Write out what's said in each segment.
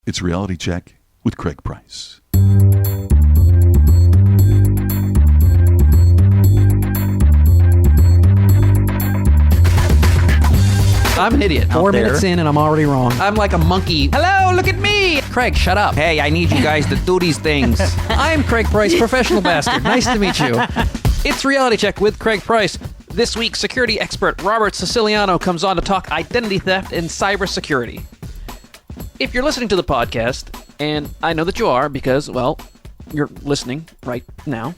It's Reality Check with Craig Price. I'm an idiot. 4 minutes in and I'm already wrong. I'm like a monkey. Hello, look at me. Craig, shut up. Hey, I need you guys to do these things. I'm Craig Price, professional bastard. Nice to meet you. It's Reality Check with Craig Price. This week, security expert Robert Siciliano comes on to talk identity theft and cybersecurity. If you're listening to the podcast, and I know that you are because, well, you're listening right now,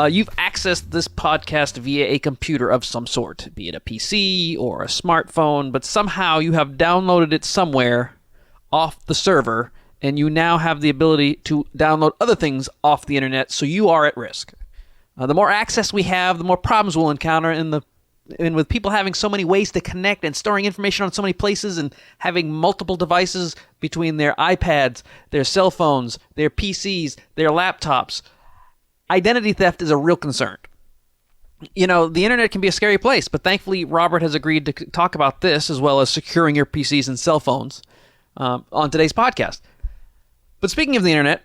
you've accessed this podcast via a computer of some sort, be it a PC or a smartphone, but somehow you have downloaded it somewhere off the server, and you now have the ability to download other things off the internet, so you are at risk. The more access we have, the more problems we'll encounter, and with people having so many ways to connect and storing information on so many places and having multiple devices between their iPads, their cell phones, their PCs, their laptops, identity theft is a real concern. You know, the internet can be a scary place, but thankfully Robert has agreed to talk about this as well as securing your PCs and cell phones on today's podcast. But speaking of the internet,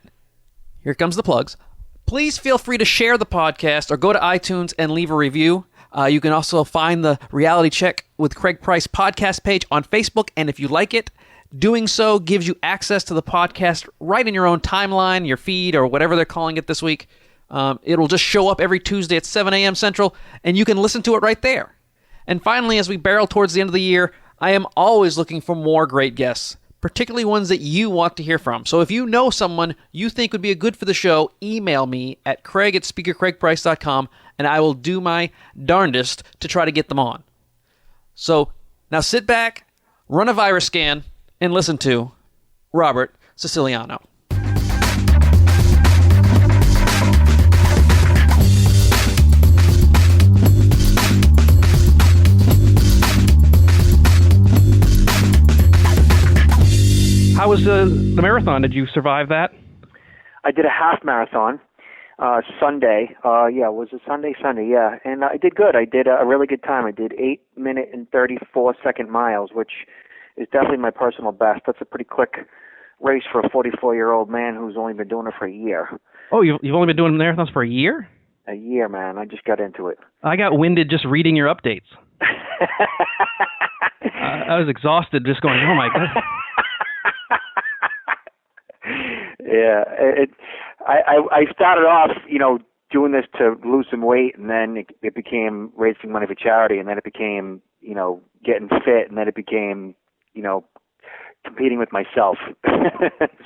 here comes the plugs. Please feel free to share the podcast or go to iTunes and leave a review. You can also find the Reality Check with Craig Price podcast page on Facebook, and if you like it, doing so gives you access to the podcast right in your own timeline, your feed, or whatever they're calling it this week. It'll just show up every Tuesday at 7 a.m. Central, and you can listen to it right there. And finally, as we barrel towards the end of the year, I am always looking for more great guests, particularly ones that you want to hear from. So if you know someone you think would be a good for the show, email me at craig@speakercraigprice.com, and I will do my darndest to try to get them on. So now sit back, run a virus scan, and listen to Robert Siciliano. How was the marathon? Did you survive that? I did a half marathon Sunday. Was it Sunday? Sunday, yeah. And I did good. I did a really good time. I did 8-minute and 34-second miles, which is definitely my personal best. That's a pretty quick race for a 44-year-old man who's only been doing it for a year. Oh, you've only been doing marathons for a year? A year, man. I just got into it. I got winded just reading your updates. I was exhausted just going, oh my God. Yeah, I started off, doing this to lose some weight, and then it became raising money for charity, and then it became, getting fit, and then it became, competing with myself.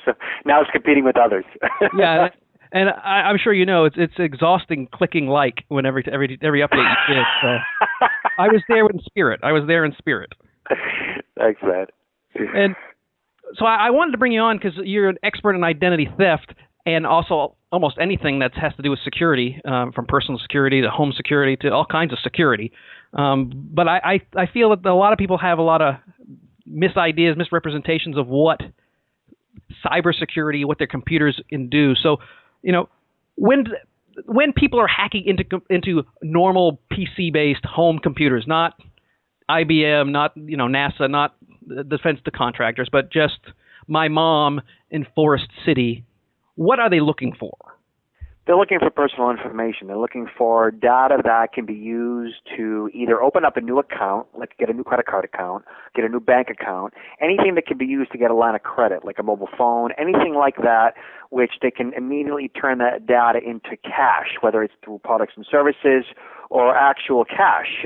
So now it's competing with others. Yeah, and I'm sure it's exhausting clicking like when every update you did. So I was there in spirit. Thanks, man. And so I wanted to bring you on because you're an expert in identity theft and also almost anything that has to do with security, from personal security to home security to all kinds of security. But I feel that a lot of people have a lot of misrepresentations of what cybersecurity, what their computers can do. So, when people are hacking into normal PC-based home computers, not IBM, not NASA, not defense to contractors, but just my mom in Forest City, what are they looking for? They're looking for personal information. They're looking for data that can be used to either open up a new account, like get a new credit card account, get a new bank account, anything that can be used to get a line of credit, like a mobile phone, anything like that, which they can immediately turn that data into cash, whether it's through products and services or actual cash.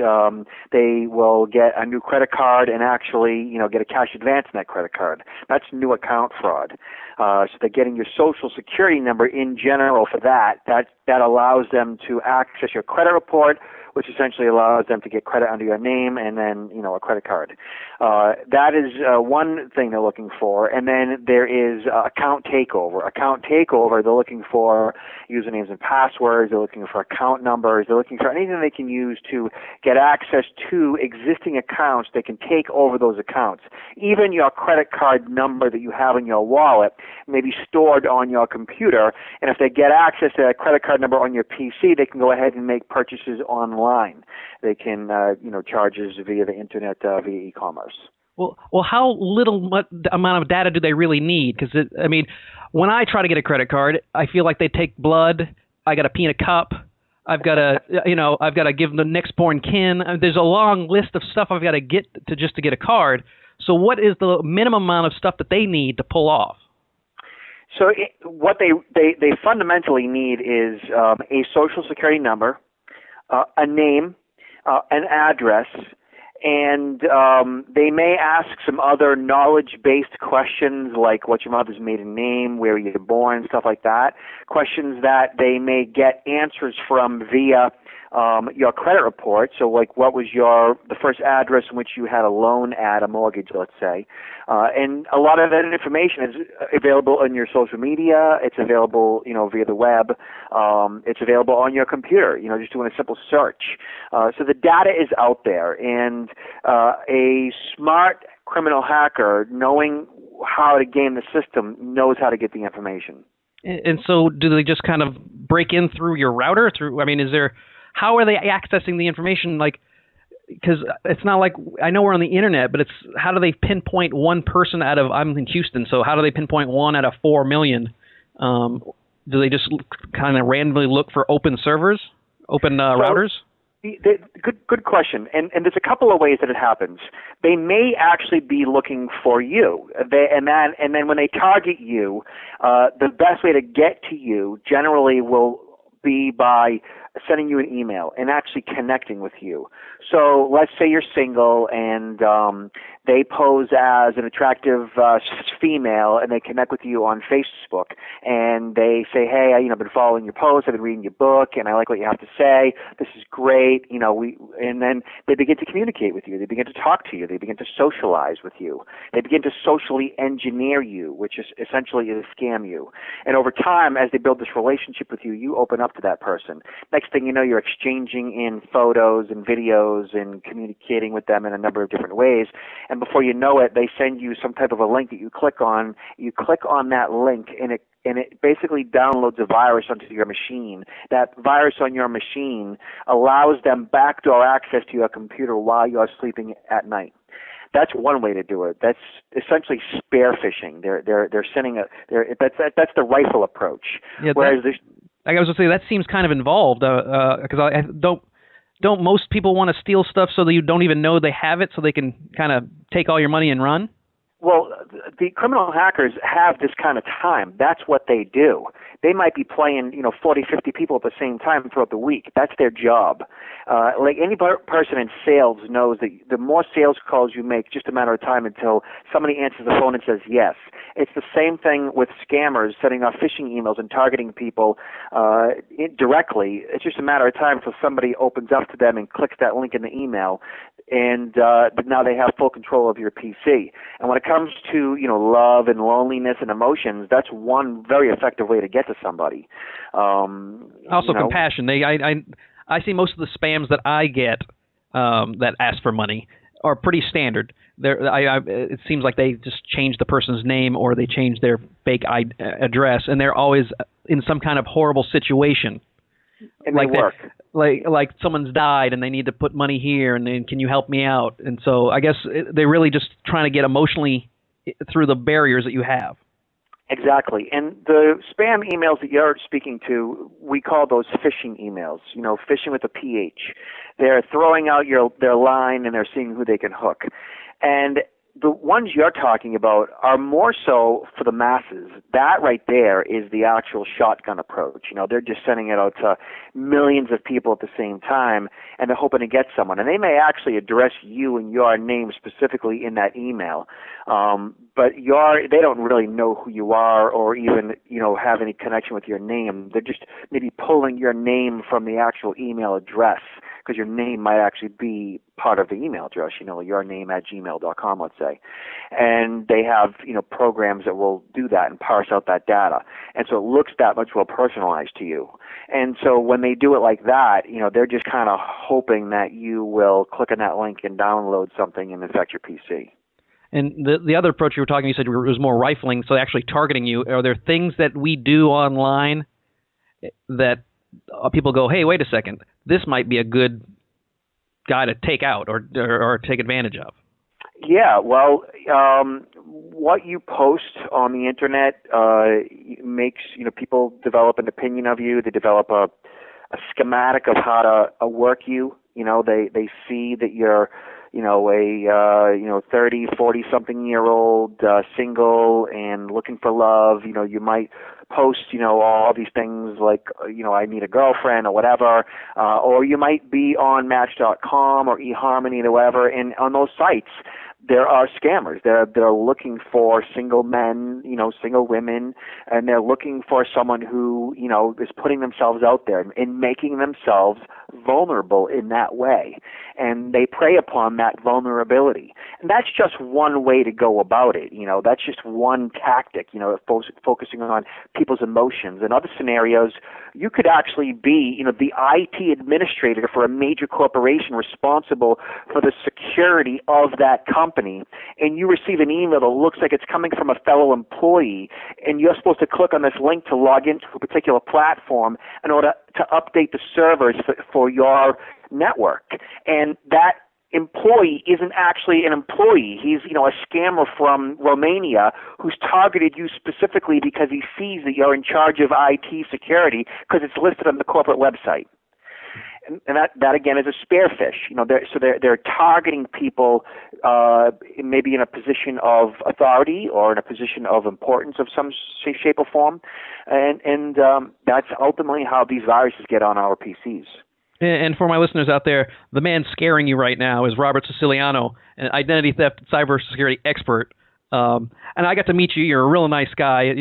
They will get a new credit card and actually, get a cash advance in that credit card. That's new account fraud. So they're getting your social security number in general for that. That allows them to access your credit report, which essentially allows them to get credit under your name and then, a credit card. That is one thing they're looking for. And then there is account takeover. Account takeover, they're looking for usernames and passwords. They're looking for account numbers. They're looking for anything they can use to get access to existing accounts. They can take over those accounts. Even your credit card number that you have in your wallet may be stored on your computer. And if they get access to that credit card number on your PC, they can go ahead and make purchases online. They can, charges via the internet, via e-commerce. Well, how amount of data do they really need? Because I mean, when I try to get a credit card, I feel like they take blood. I got to pee in a cup. I've got to, I've got to give them the next born kin. There's a long list of stuff I've got to get to get a card. So, what is the minimum amount of stuff that they need to pull off? So, what they fundamentally need is a social security number, a name, an address. And they may ask some other knowledge-based questions like what's your mother's maiden name, where you were born, stuff like that. Questions that they may get answers from via your credit report. So like what was the first address in which you had a loan at, a mortgage, let's say. And a lot of that information is available on your social media. It's available, via the web. It's available on your computer, just doing a simple search. So the data is out there, and a smart criminal hacker, knowing how to game the system, knows how to get the information. And so do they just kind of break in through your router? How are they accessing the information? Because it's not like, I know we're on the internet, but how do they pinpoint one person I'm in Houston, so how do they pinpoint 1 out of 4 million? Do they just kind of randomly look for open servers, routers? Good question. And there's a couple of ways that it happens. They may actually be looking for you. And then when they target you, the best way to get to you generally will be by sending you an email and actually connecting with you. So let's say you're single and they pose as an attractive female, and they connect with you on Facebook, and they say, hey, I've been following your posts, I've been reading your book, and I like what you have to say. This is great. And then they begin to communicate with you. They begin to talk to you. They begin to socialize with you. They begin to socially engineer you, which is essentially to scam you. And over time, as they build this relationship with you, you open up to that person. Next thing you know, you're exchanging in photos and videos and communicating with them in a number of different ways. And before you know it, they send you some type of a link that you click on. You click on that link, and it basically downloads a virus onto your machine. That virus on your machine allows them backdoor access to your computer while you're sleeping at night. That's one way to do it. That's essentially spear phishing. They're sending that's the rifle approach. Yeah, whereas I was going to say that seems kind of involved because I don't most people want to steal stuff so that you don't even know they have it, so they can kind of take all your money and run? Well, the criminal hackers have this kind of time. That's what they do. They might be playing, 40, 50 people at the same time throughout the week. That's their job. Like any person in sales knows that the more sales calls you make, just a matter of time until somebody answers the phone and says yes. It's the same thing with scammers sending off phishing emails and targeting people directly. It's just a matter of time until somebody opens up to them and clicks that link in the email, and now they have full control of your PC. And when it comes to love and loneliness and emotions, that's one very effective way to get to somebody. Also, compassion. I see most of the spams that I get that ask for money are pretty standard. It seems like they just change the person's name or they change their fake address, and they're always in some kind of horrible situation. And they work. Like someone's died and they need to put money here, and then can you help me out? And so I guess they're really just trying to get emotionally through the barriers that you have. Exactly. And the spam emails that you're speaking to, we call those phishing emails, phishing with a PH. They're throwing out their line and they're seeing who they can hook. And the ones you're talking about are more so for the masses. That right there is the actual shotgun approach. They're just sending it out to millions of people at the same time, and they're hoping to get someone. And they may actually address you and your name specifically in that email, but they don't really know who you are or even have any connection with your name. They're just maybe pulling your name from the actual email address, because your name might actually be part of the email address, your name at gmail.com, let's say. And they have, programs that will do that and parse out that data. And so it looks that much more personalized to you. And so when they do it like that, they're just kind of hoping that you will click on that link and download something and infect your PC. And the other approach you were talking, you said it was more rifling, so actually targeting you. Are there things that we do online that people go, hey, wait a second, this might be a good guy to take out or take advantage of? Yeah, well, what you post on the internet makes people develop an opinion of you. They develop a schematic of how to work you. They see that you're a 30, 40 something year old single and looking for love. You might post all these things like I need a girlfriend or whatever, or you might be on Match.com or eHarmony or whatever, and on those sites there are scammers. They're looking for single men, single women, and they're looking for someone who is putting themselves out there and making themselves vulnerable in that way, and they prey upon that vulnerability. And that's just one way to go about it. That's just one tactic. Focusing on people's emotions. In other scenarios, you could actually be the IT administrator for a major corporation responsible for the security of that company, and you receive an email that looks like it's coming from a fellow employee, and you're supposed to click on this link to log into a particular platform in order to update the servers for your network. And that employee isn't actually an employee. He's, a scammer from Romania who's targeted you specifically because he sees that you're in charge of IT security because it's listed on the corporate website. And that again is a spearfish. They're targeting people maybe in a position of authority or in a position of importance of some shape or form, and that's ultimately how these viruses get on our PCs. And for my listeners out there, the man scaring you right now is Robert Siciliano, an identity theft cybersecurity expert. And I got to meet you. You're a real nice guy.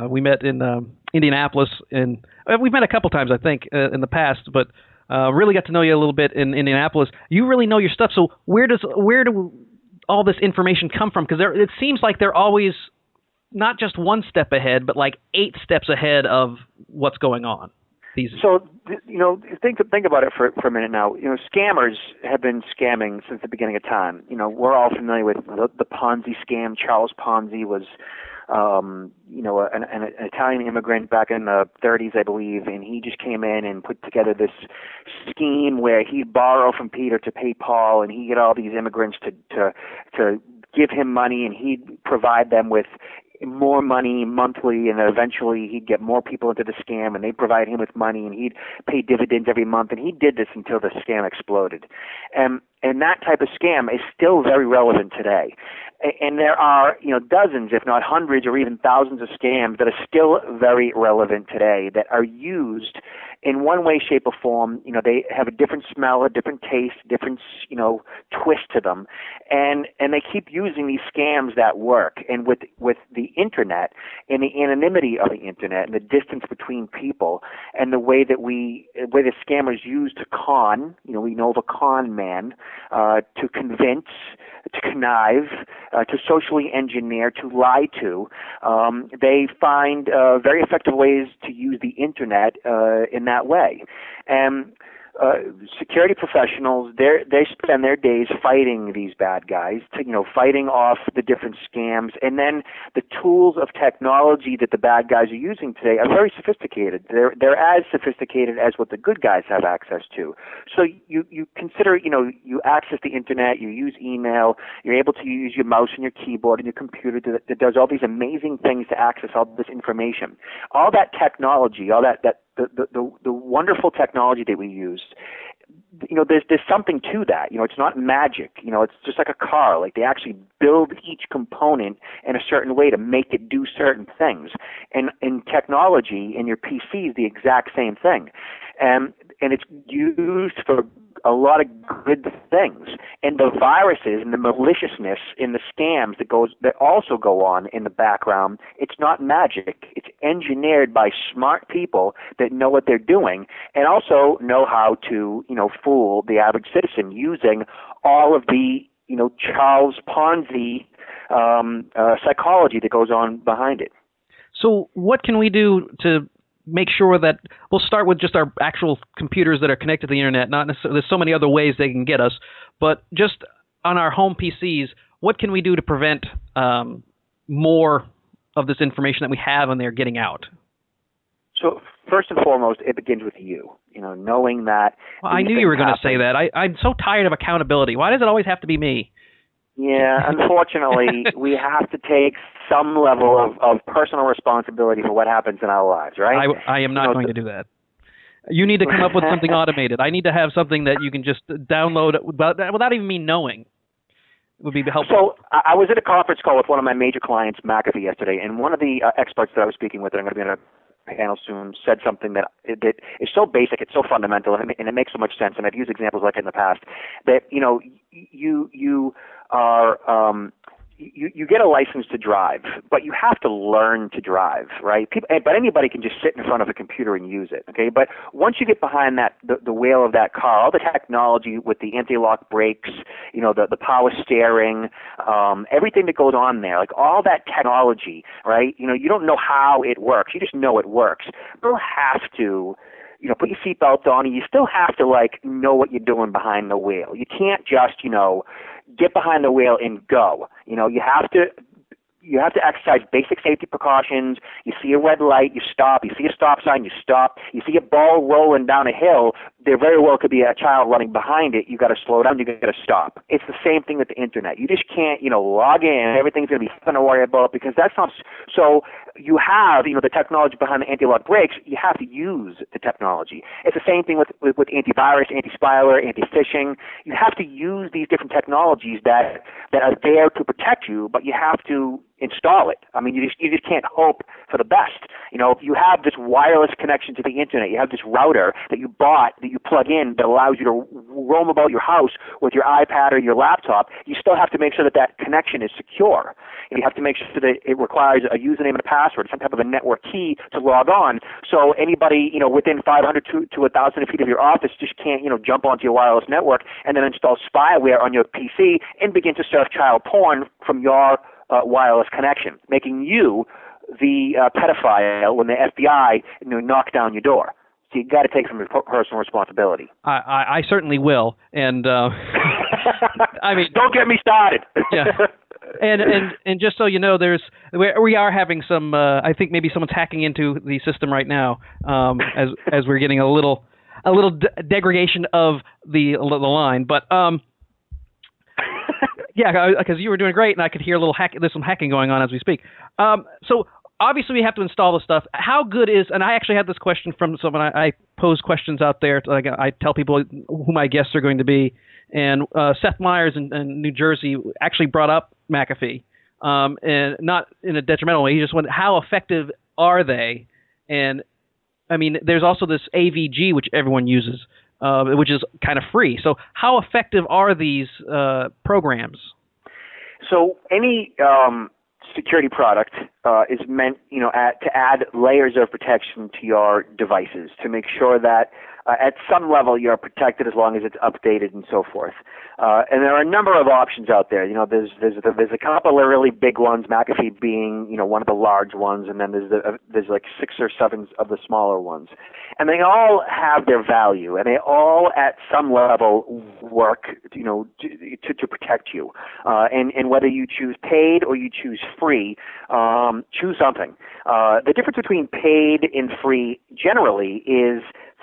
We met in Indianapolis, and we've met a couple times, I think, in the past, but really got to know you a little bit in Indianapolis. You really know your stuff. So where do all this information come from? Because it seems like they're always not just one step ahead, but like 8 steps ahead of what's going on. So, think about it for a minute now. Scammers have been scamming since the beginning of time. We're all familiar with the Ponzi scam. Charles Ponzi was, an Italian immigrant back in the 30s, I believe, and he just came in and put together this scheme where he'd borrow from Peter to pay Paul, and he'd get all these immigrants to give him money, and he'd provide them with more money monthly, and then eventually he'd get more people into the scam, and they'd provide him with money, and he'd pay dividends every month, and he did this until the scam exploded. And that type of scam is still very relevant today. And there are, dozens, if not hundreds or even thousands of scams that are still very relevant today that are used in one way, shape, or form. They have a different smell, a different taste, different, twist to them. And they keep using these scams that work. And with the internet and the anonymity of the internet and the distance between people and the way that the scammers use to con, we know of a con man, to convince, to connive, to socially engineer, to lie to. They find very effective ways to use the internet in that way. And security professionals, they spend their days fighting these bad guys, fighting off the different scams, and then the tools of technology that the bad guys are using today are very sophisticated. They're as sophisticated as what the good guys have access to. So you consider, you access the internet, you use email, you're able to use your mouse and your keyboard and your computer that does all these amazing things to access all this information. All that technology, all that the wonderful technology that we use, there's something to that. It's not magic. It's just like a car. Like, they actually build each component in a certain way to make it do certain things. And in technology, in your PC, is the exact same thing. And it's used for a lot of good things. And the viruses and the maliciousness in the scams that also go on in the background, it's not magic. It's engineered by smart people that know what they're doing and also know how to, fool the average citizen using all of the, Charles Ponzi psychology that goes on behind it. So what can we do to make sure that we'll start with just our actual computers that are connected to the internet? Not necessarily, there's so many other ways they can get us, but just on our home PCs, what can we do to prevent more of this information that we have on there getting out? So first and foremost, it begins with you. Knowing that. Well, I knew you were going to say that. I'm so tired of accountability. Why does it always have to be me? Yeah, unfortunately, we have to take some level of personal responsibility for what happens in our lives, right? I am not going to do that. You need to come up with something automated. I need to have something that you can just download without even me knowing. It would be helpful. So I was at a conference call with one of my major clients, McAfee, yesterday, and one of the experts that I was speaking with, and I'm going to be on a panel soon, said something that is so basic, it's so fundamental, and it makes so much sense. And I've used examples like it in the past. That you are you get a license to drive, but you have to learn to drive, right? But anybody can just sit in front of a computer and use it, okay? But once you get behind the wheel of that car, all the technology with the anti-lock brakes, the power steering, everything that goes on there, like all that technology, right? You don't know how it works. You just know it works. You have to put your seatbelt on, and you still have to know what you're doing behind the wheel. You can't just get behind the wheel and go. You have to exercise basic safety precautions. You see a red light, you stop. You see a stop sign, you stop. You see a ball rolling down a hill, there very well could be a child running behind it. You got to slow down, you got to stop. It's the same thing with the internet. You just can't, log in, everything's going to be something to worry about, because that's not, so you have, the technology behind the anti-lock brakes, you have to use the technology. It's the same thing with antivirus, anti-spyware, anti-phishing. You have to use these different technologies that are there to protect you, but you have to install it. I mean, you just can't hope for the best. You have this wireless connection to the internet. You have this router that you bought, that you plug in, that allows you to roam about your house with your iPad or your laptop. You still have to make sure that connection is secure. And you have to make sure that it requires a username and a password, some type of a network key to log on. So anybody, within 500 to 1,000 feet of your office just can't, jump onto your wireless network and then install spyware on your PC and begin to surf child porn from your wireless connection, making you the pedophile when the FBI knock down your door. So you got to take some personal responsibility. I certainly will, and I mean, don't get me started. Yeah, and just so you know, we are having some. I think maybe someone's hacking into the system right now, as we're getting a little degradation of the line, but yeah, because you were doing great, and I could hear a little there's some hacking going on as we speak. So obviously we have to install the stuff. How good is, and I actually had this question from someone, I pose questions out there, I tell people who my guests are going to be, and Seth Meyers in New Jersey actually brought up McAfee, and not in a detrimental way. He just went, how effective are they? And I mean, there's also this AVG, which everyone uses, which is kind of free. So how effective are these programs? So any security product is meant, to add layers of protection to your devices to make sure that at some level you're protected as long as it's updated and so forth. And there are a number of options out there. There's a couple of really big ones, McAfee being one of the large ones, and then there's like 6 or 7 of the smaller ones. And they all have their value, and they all at some level work, to protect you. And whether you choose paid or you choose free, choose something. The difference between paid and free generally is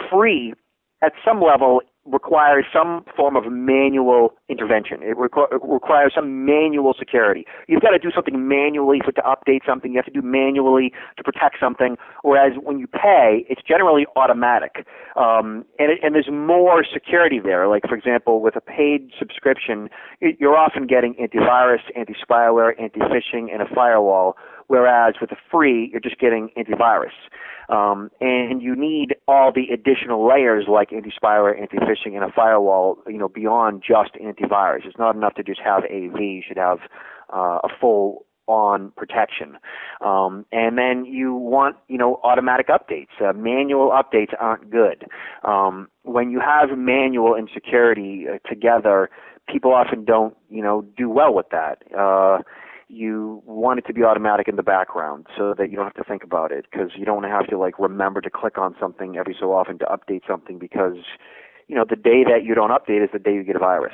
free at some level requires some form of manual intervention. It requires some manual security. You've got to do something manually to update something. You have to do manually to protect something. Whereas when you pay, it's generally automatic. And there's more security there. Like, for example, with a paid subscription, you're often getting antivirus, anti-spyware, anti-phishing, and a firewall. Whereas with a free, you're just getting antivirus. And you need all the additional layers like anti-spyware, anti-phishing, and a firewall, beyond just antivirus. It's not enough to just have AV. You should have a full-on protection. And then you want, automatic updates. Manual updates aren't good. When you have manual and security together, people often don't, do well with that. You want it to be automatic in the background so that you don't have to think about it, because you don't have to remember to click on something every so often to update something, because the day that you don't update is the day you get a virus.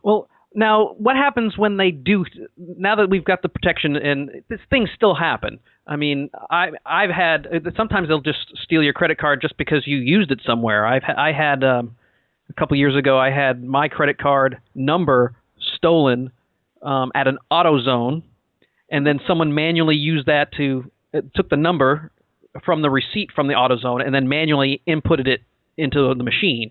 Well, now what happens when they do? Now that we've got the protection, and things still happen. I mean, I've had sometimes they'll just steal your credit card just because you used it somewhere. I had a couple years ago, I had my credit card number stolen at an AutoZone, and then someone manually used that took the number from the receipt from the AutoZone and then manually inputted it into the machine.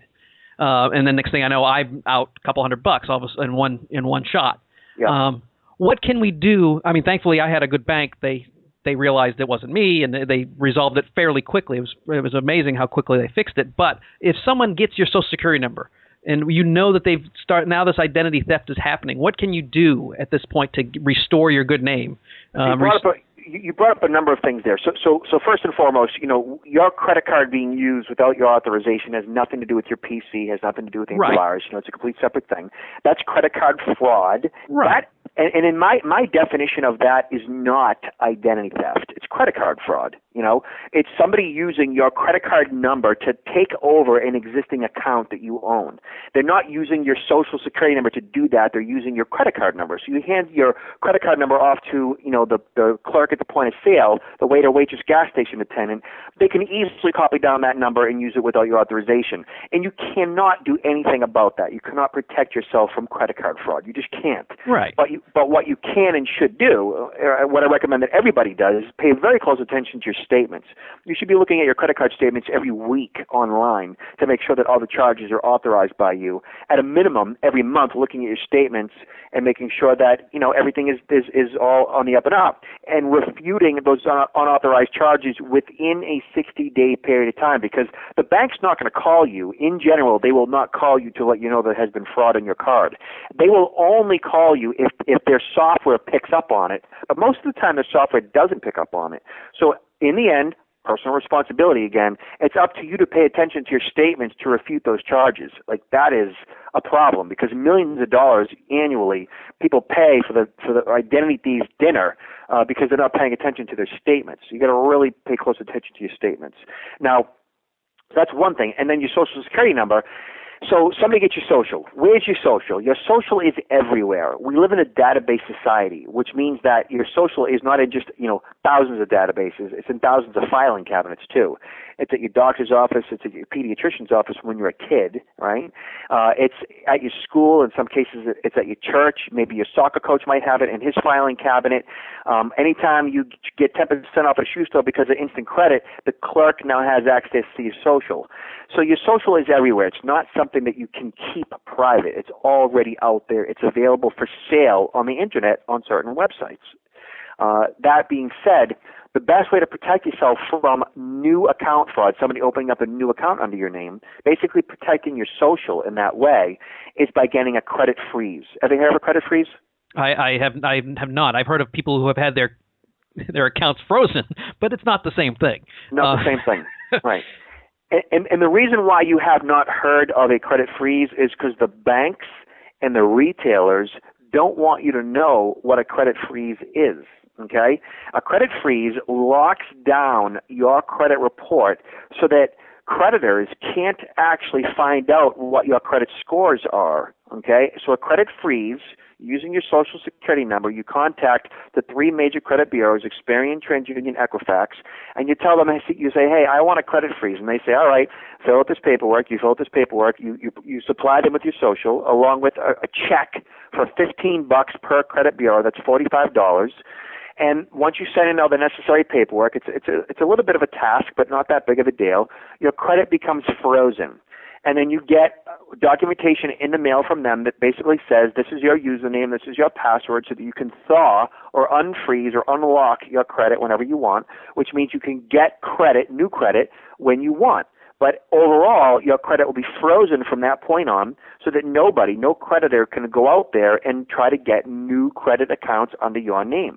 And then next thing I know, I'm out a couple $100 all of a sudden in one shot. Yeah. What can we do? I mean, thankfully, I had a good bank. They realized it wasn't me, and they resolved it fairly quickly. It was amazing how quickly they fixed it. But if someone gets your Social Security number, and you know that now this identity theft is happening, what can you do at this point to restore your good name? You brought up a number of things there. So first and foremost, your credit card being used without your authorization has nothing to do with your PC, has nothing to do with antivirus. It's a complete separate thing. That's credit card fraud. Right. And in my definition of that is not identity theft. It's credit card fraud. It's somebody using your credit card number to take over an existing account that you own. They're not using your Social Security number to do that. They're using your credit card number. So you hand your credit card number off to, the clerk at the point of sale, the waiter, waitress, gas station attendant. They can easily copy down that number and use it without your authorization. And you cannot do anything about that. You cannot protect yourself from credit card fraud. You just can't. Right. But what you can and should do, what I recommend that everybody does, is pay very close attention to your statements. You should be looking at your credit card statements every week online to make sure that all the charges are authorized by you. At a minimum, every month, looking at your statements and making sure that everything is all on the up and up, and refuting those unauthorized charges within a 60-day period of time, because the bank's not going to call you. In general, they will not call you to let you know there has been fraud on your card. They will only call you if their software picks up on it, but most of the time their software doesn't pick up on it. So in the end, personal responsibility again, it's up to you to pay attention to your statements to refute those charges. Like, that is a problem, because millions of dollars annually people pay for the identity thieves dinner because they're not paying attention to their statements. So you got to really pay close attention to your statements. Now, that's one thing. And then your Social Security number. So somebody gets your social. Where's your social? Your social is everywhere. We live in a database society, which means that your social is not in just, thousands of databases. It's in thousands of filing cabinets too. It's at your doctor's office. It's at your pediatrician's office when you're a kid, right? It's at your school. In some cases, it's at your church. Maybe your soccer coach might have it in his filing cabinet. Anytime you get 10% off at a shoe store because of instant credit, the clerk now has access to your social. So your social is everywhere. It's not something that you can keep private. It's already out there. It's available for sale on the internet on certain websites. That being said, the best way to protect yourself from new account fraud, somebody opening up a new account under your name, basically protecting your social in that way, is by getting a credit freeze. Have you heard of a credit freeze? I have not. I've heard of people who have had their accounts frozen, but it's not the same thing. Not the same thing, right. And the reason why you have not heard of a credit freeze is because the banks and the retailers don't want you to know what a credit freeze is, okay? A credit freeze locks down your credit report so that creditors can't actually find out what your credit scores are, okay? So a credit freeze, using your Social Security number, you contact the 3 major credit bureaus, Experian, TransUnion, Equifax, and you tell them, you say, hey, I want a credit freeze. And they say, all right, fill out this paperwork. You fill out this paperwork. You supply them with your social along with a check for $15 per credit bureau. That's $45. And once you send in all the necessary paperwork, it's a little bit of a task, but not that big of a deal. Your credit becomes frozen. And then you get documentation in the mail from them that basically says this is your username, this is your password, so that you can thaw or unfreeze or unlock your credit whenever you want, which means you can get credit, new credit, when you want. But overall, your credit will be frozen from that point on so that no creditor can go out there and try to get new credit accounts under your name.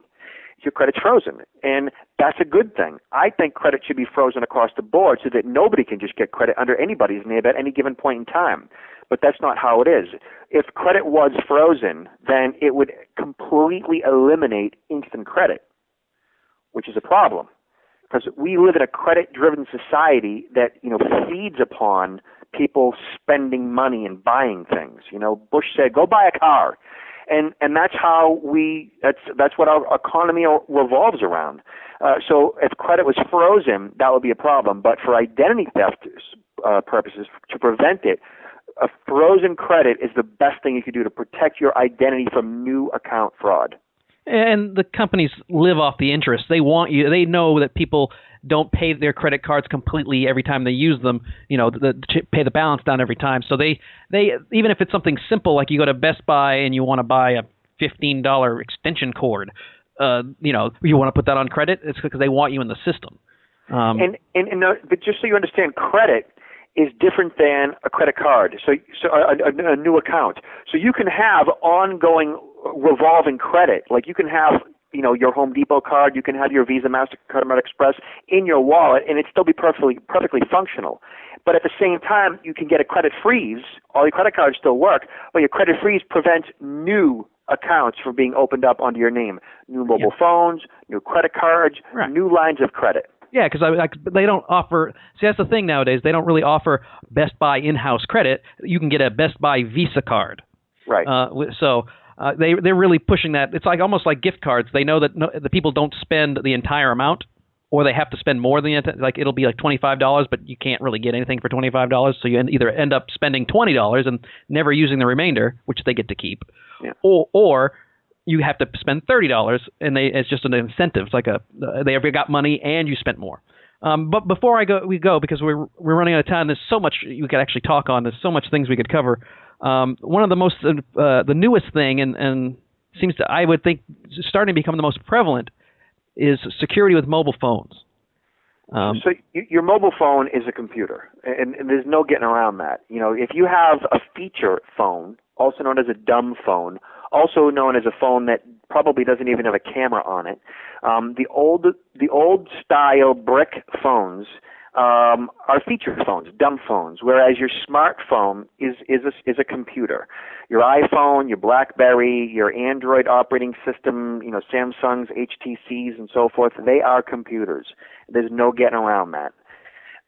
Your credit's frozen, and that's a good thing. I think credit should be frozen across the board so that nobody can just get credit under anybody's name at any given point in time. But that's not how it is. If credit was frozen, then it would completely eliminate instant credit, which is a problem because we live in a credit-driven society that feeds upon people spending money and buying things. Bush said, "Go buy a car." And that's how that's what our economy revolves around. So if credit was frozen, that would be a problem. But for identity theft purposes, to prevent it, a frozen credit is the best thing you could do to protect your identity from new account fraud. And the companies live off the interest. They want you. They know that people don't pay their credit cards completely every time they use them. Pay the balance down every time. So they even if it's something simple like you go to Best Buy and you want to buy a $15 extension cord, you want to put that on credit. It's because they want you in the system. But just so you understand, credit is different than a credit card. So a new account. So you can have ongoing revolving credit. Like you can have, your Home Depot card, you can have your Visa, MasterCard, American Express in your wallet, and it still be perfectly functional. But at the same time, you can get a credit freeze. All your credit cards still work, but your credit freeze prevents new accounts from being opened up under your name. New mobile phones, new credit cards, new lines of credit. Yeah, because they don't offer. See, that's the thing nowadays. They don't really offer Best Buy in-house credit. You can get a Best Buy Visa card. Right. They're really pushing that. It's almost like gift cards. They know that the people don't spend the entire amount, or they have to spend more than it'll be like $25, but you can't really get anything for $25. So you either end up spending $20 and never using the remainder, which they get to keep, or you have to spend $30, and it's just an incentive. It's like they ever got money and you spent more. But before we go because we're running out of time. There's so much you could actually talk on. There's so much things we could cover. One of the most the newest thing and seems to, I would think, starting to become the most prevalent is security with mobile phones. So your mobile phone is a computer, and there's no getting around that. If you have a feature phone, also known as a dumb phone, also known as a phone that probably doesn't even have a camera on it, the old style brick phones are feature phones, dumb phones, whereas your smartphone is a computer. Your iPhone, your BlackBerry, your Android operating system, Samsung's, HTC's, and so forth, they are computers. There's no getting around that.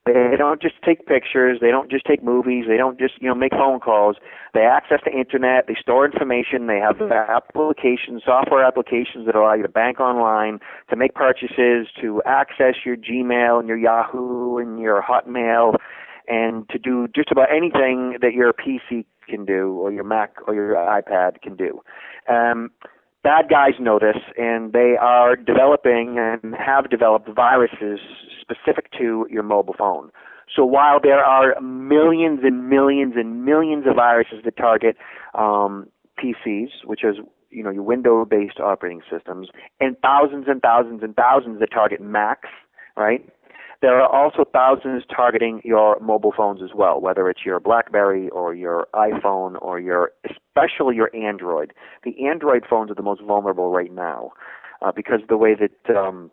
They don't just take pictures. They don't just take movies. They don't just, make phone calls. They access the internet. They store information. They have applications, software applications that allow you to bank online, to make purchases, to access your Gmail and your Yahoo and your Hotmail, and to do just about anything that your PC can do or your Mac or your iPad can do. Bad guys know this, and they are developing and have developed viruses specific to your mobile phone. So while there are millions and millions and millions of viruses that target PCs, which is your Windows-based operating systems, and thousands and thousands and thousands that target Macs, right? There are also thousands targeting your mobile phones as well, whether it's your BlackBerry or your iPhone or especially your Android. The Android phones are the most vulnerable right now because of the way that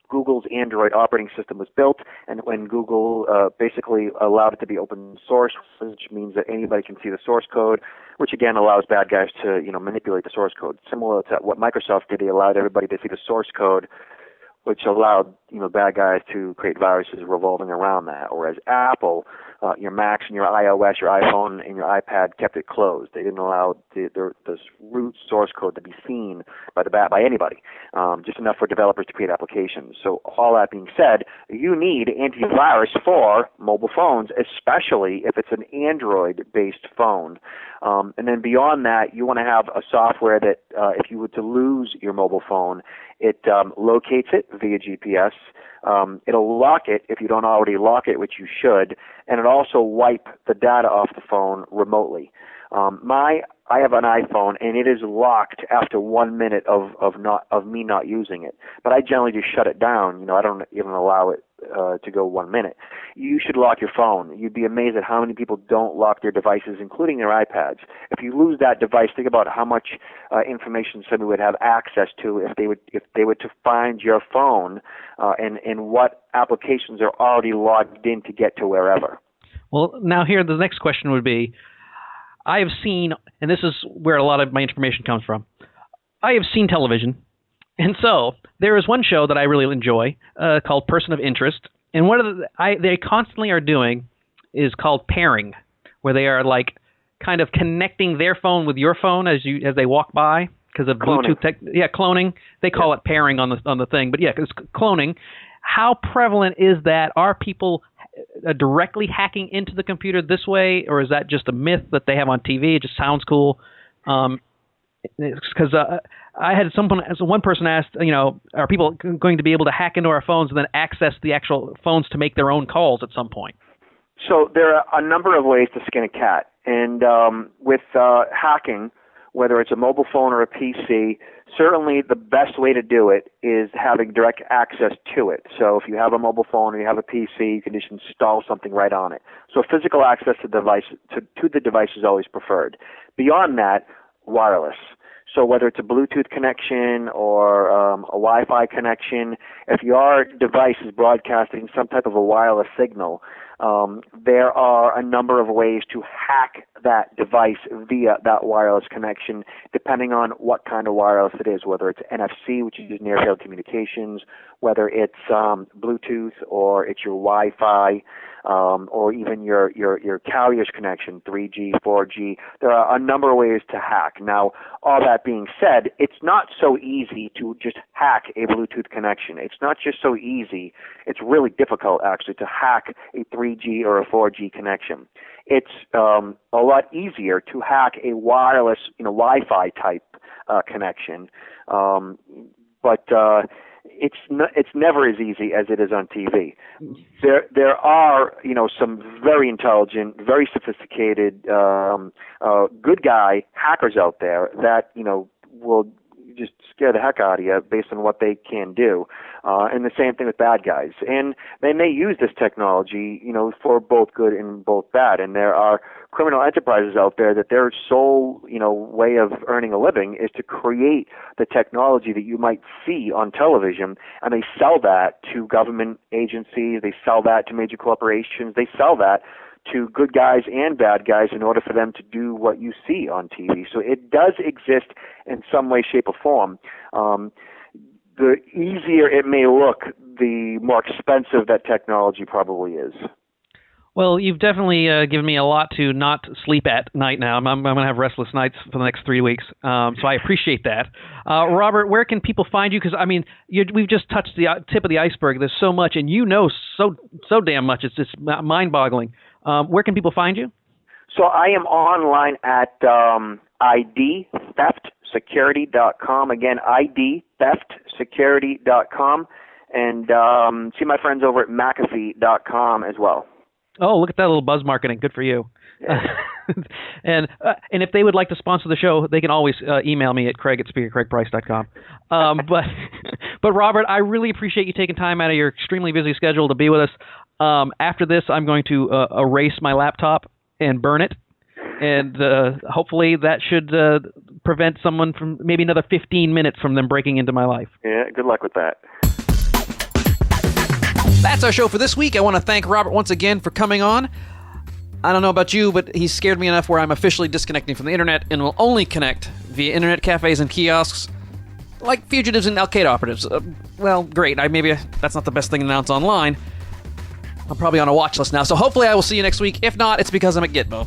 Google's Android operating system was built, and when Google basically allowed it to be open source, which means that anybody can see the source code, which again allows bad guys to manipulate the source code. Similar to what Microsoft did, they allowed everybody to see the source code, which allowed bad guys to create viruses revolving around that. Whereas Apple, your Macs and your iOS, your iPhone and your iPad kept it closed. They didn't allow this root source code to be seen by anybody, just enough for developers to create applications. So all that being said, you need antivirus for mobile phones, especially if it's an Android-based phone. And then beyond that, you want to have a software that if you were to lose your mobile phone, it locates it via GPS. It'll lock it if you don't already lock it, which you should, and it also wipe the data off the phone remotely. I have an iPhone, and it is locked after 1 minute of me not using it. But I generally just shut it down. I don't even allow it to go 1 minute. You should lock your phone. You'd be amazed at how many people don't lock their devices, including their iPads. If you lose that device, think about how much information somebody would have access to if they were to find your phone and what applications are already logged in to get to wherever. Well, now here the next question would be, I have seen, and this is where a lot of my information comes from, I have seen television, and so there is one show that I really enjoy called Person of Interest, and what they constantly are doing is called pairing, where they are like kind of connecting their phone with your phone as they walk by because of cloning. Bluetooth cloning. They call it pairing on the thing, but it's cloning. How prevalent is that? Are people directly hacking into the computer this way, or is that just a myth that they have on TV? It just sounds cool. Because I had one person asked, are people going to be able to hack into our phones and then access the actual phones to make their own calls at some point? So there are a number of ways to skin a cat. And with hacking, whether it's a mobile phone or a PC, certainly the best way to do it is having direct access to it. So if you have a mobile phone or you have a PC, you can just install something right on it. So physical access to the device is always preferred. Beyond that, wireless. So whether it's a Bluetooth connection or a Wi-Fi connection, if your device is broadcasting some type of a wireless signal, there are a number of ways to hack that device via that wireless connection, depending on what kind of wireless it is, whether it's NFC, which is near field communications, whether it's Bluetooth or it's your Wi-Fi, or even your carrier's connection, 3G, 4G. There are a number of ways to hack. Now, all that being said, it's not so easy to just hack a Bluetooth connection. It's not just so easy. It's really difficult, actually, to hack a 3G or a 4G connection. It's a lot easier to hack a wireless, Wi-Fi type connection, but it's never as easy as it is on TV. There are some very intelligent, very sophisticated, good guy hackers out there that will just scare the heck out of you based on what they can do. And the same thing with bad guys. And they may use this technology, for both good and both bad. And there are criminal enterprises out there that their sole, way of earning a living is to create the technology that you might see on television, and they sell that to government agencies, they sell that to major corporations, they sell that to good guys and bad guys in order for them to do what you see on TV. So it does exist in some way, shape, or form. The easier it may look, the more expensive that technology probably is. Well, you've definitely given me a lot to not sleep at night now. I'm going to have restless nights for the next 3 weeks, so I appreciate that. Robert, where can people find you? Because, we've just touched the tip of the iceberg. There's so much, and so damn much. It's just mind-boggling. Where can people find you? So I am online at idtheftsecurity.com. Again, idtheftsecurity.com. And see my friends over at McAfee.com as well. Oh, look at that little buzz marketing. Good for you. Yeah. And if they would like to sponsor the show, they can always email me at craig@speakercraigprice.com. But Robert, I really appreciate you taking time out of your extremely busy schedule to be with us. After this, I'm going to erase my laptop and burn it. And hopefully that should prevent someone from maybe another 15 minutes from them breaking into my life. Yeah, good luck with that. That's our show for this week. I want to thank Robert once again for coming on. I don't know about you, but he's scared me enough where I'm officially disconnecting from the internet and will only connect via internet cafes and kiosks like fugitives and Al-Qaeda operatives. Well, great. Maybe that's not the best thing to announce online. I'm probably on a watch list now, so hopefully I will see you next week. If not, it's because I'm at Gitmo.